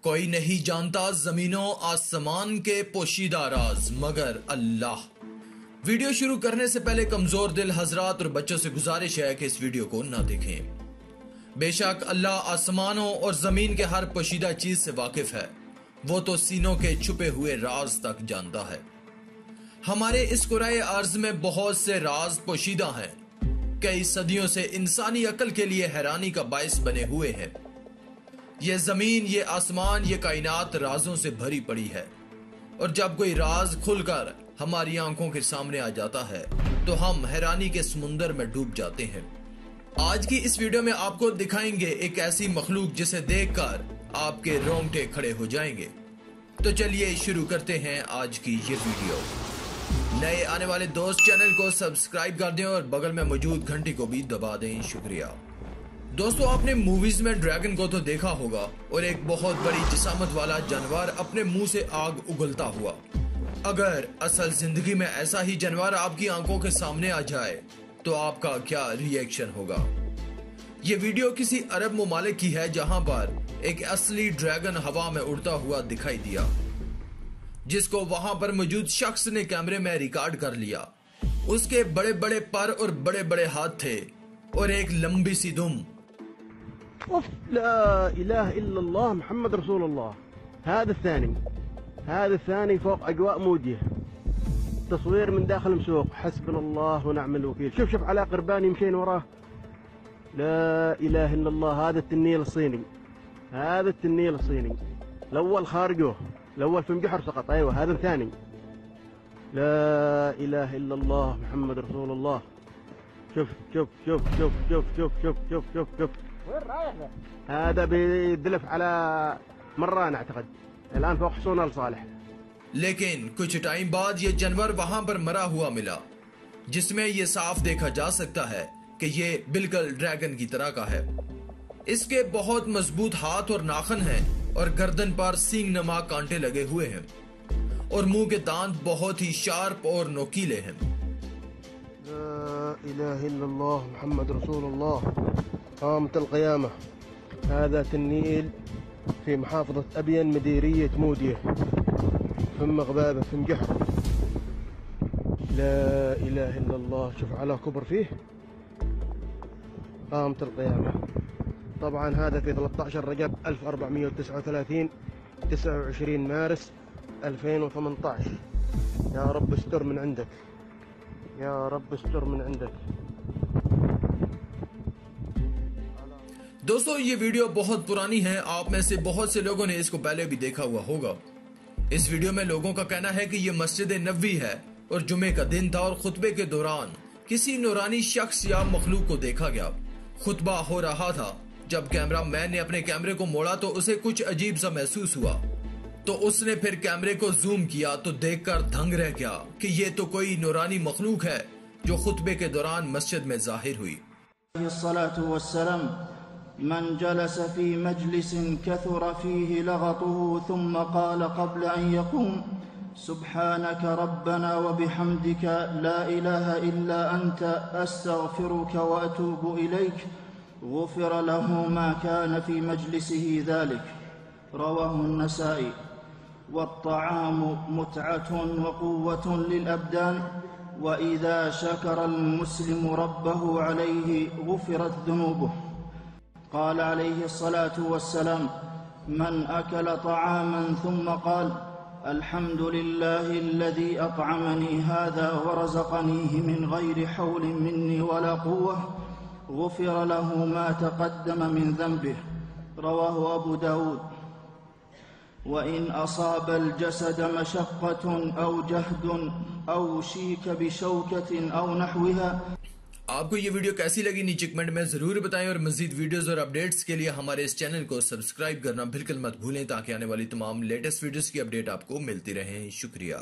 कोई नहीं जानता जमीनों आसमान के पोशीदा राज मगर अल्लाह। वीडियो शुरू करने से पहले कमजोर दिल हजरात और बच्चों से गुजारिश है कि इस वीडियो को ना देखें। बेशक अल्लाह आसमानों और जमीन के हर पोशीदा चीज से वाकिफ है। वो तो सीनों के छुपे हुए राज तक जानता है। हमारे इस कुराए अर्ज में बहुत से राज पोशीदा हैं, कई सदियों से इंसानी अकल के लिए हैरानी का बायस बने हुए हैं। ये जमीन, ये आसमान, ये कायनात राजों से भरी पड़ी है और जब कोई राज खुलकर हमारी आंखों के सामने आ जाता है तो हम हैरानी के समुंदर में डूब जाते हैं। आज की इस वीडियो में आपको दिखाएंगे एक ऐसी मखलूक जिसे देखकर आपके रोंगटे खड़े हो जाएंगे। तो चलिए शुरू करते हैं आज की ये वीडियो। नए आने वाले दोस्त चैनल को सब्सक्राइब कर दें और बगल में मौजूद घंटी को भी दबा दें। शुक्रिया। दोस्तों, आपने मूवीज में ड्रैगन को तो देखा होगा और एक बहुत बड़ी जिसामत वाला जानवर अपने मुंह से आग उगलता हुआ। अगर असल जिंदगी में ऐसा ही जानवर आपकी आंखों के सामने आ जाए तो आपका क्या रिएक्शन होगा। ये वीडियो किसी अरब मुमालिक की है जहां पर एक असली ड्रैगन हवा में उड़ता हुआ दिखाई दिया, जिसको वहां पर मौजूद शख्स ने कैमरे में रिकॉर्ड कर लिया। उसके बड़े बड़े पर और बड़े बड़े हाथ थे और एक लंबी सी दुम। لا إله إلا الله محمد رسول الله. هذا الثاني فوق أجواء مودية، تصوير من داخل مسوق. حسبنا الله ونعم الوكيل. شوف على قربان يمشين وراه. لا إله إلا الله. هذا التنين الصيني. الأول خارجه، الأول في مجحر سقط. أيوة هذا الثاني. لا إله إلا الله محمد رسول الله. شوف وين رايح له؟ هذا بيدلف على مران اعتقد، الان فوق حصون ال صالح। लेकिन कुछ टाइम बाद ये जानवर वहां पर मरा हुआ मिला, जिसमें ये साफ देखा जा सकता है कि ये बिल्कुल ड्रैगन की तरह का है। इसके बहुत मजबूत हाथ और नाखन हैं और गर्दन पर सींग नमा कांटे लगे हुए हैं और मुंह के दांत बहुत ही शार्प और नोकीले हैं। لا إله إلا الله محمد رسول الله. قامت القيامة. هذا تنيل في محافظة أبين مديرية مودية، ثم غبابة في مجحر. لا إله إلا الله. شوف على كبر فيه. قامت القيامة. طبعا هذا في 13 رجب 1439، 29 مارس 2018. يا رب استر من عندك، يا رب استر من عندك. दोस्तों, ये वीडियो बहुत पुरानी है। आप में से बहुत से लोगों ने इसको पहले भी देखा हुआ होगा। इस वीडियो में लोगों का कहना है कि ये मस्जिद नबवी है और जुमे का दिन था और खुतबे के दौरान किसी नूरानी शख्स या मखलूक को देखा गया। खुतबा हो रहा था। जब कैमरा मैन ने अपने कैमरे को मोड़ा तो उसे कुछ अजीब सा महसूस हुआ, तो उसने फिर कैमरे को जूम किया तो देखकर दंग रह गया कि ये तो कोई नूरानी मखलूक है जो खुतबे के दौरान मस्जिद में जाहिर हुई। من جلس في مجلس كثر فيه لغطه ثم قال قبل أن يقوم سبحانك ربنا وبحمدك لا إله إلا أنت أستغفرك وأتوب إليك غفر له ما كان في مجلسه ذلك. رواه النسائي. والطعام متعة وقوة للأبدان، وإذا شكر المسلم ربه عليه غفرت ذنوبه. قال عليه الصلاة والسلام: من أكل طعاما ثم قال الحمد لله الذي أطعمني هذا ورزقنيه من غير حول مني ولا قوة غفر له ما تقدم من ذنبه. رواه أبو داود. وإن أصاب الجسد مشقة أو جهد أو شيك بشوكة أو نحوها. आपको ये वीडियो कैसी लगी नीचे कमेंट में जरूर बताएं और मजीद वीडियोस और अपडेट्स के लिए हमारे इस चैनल को सब्सक्राइब करना बिल्कुल मत भूलें ताकि आने वाली तमाम लेटेस्ट वीडियोस की अपडेट आपको मिलती रहे। शुक्रिया।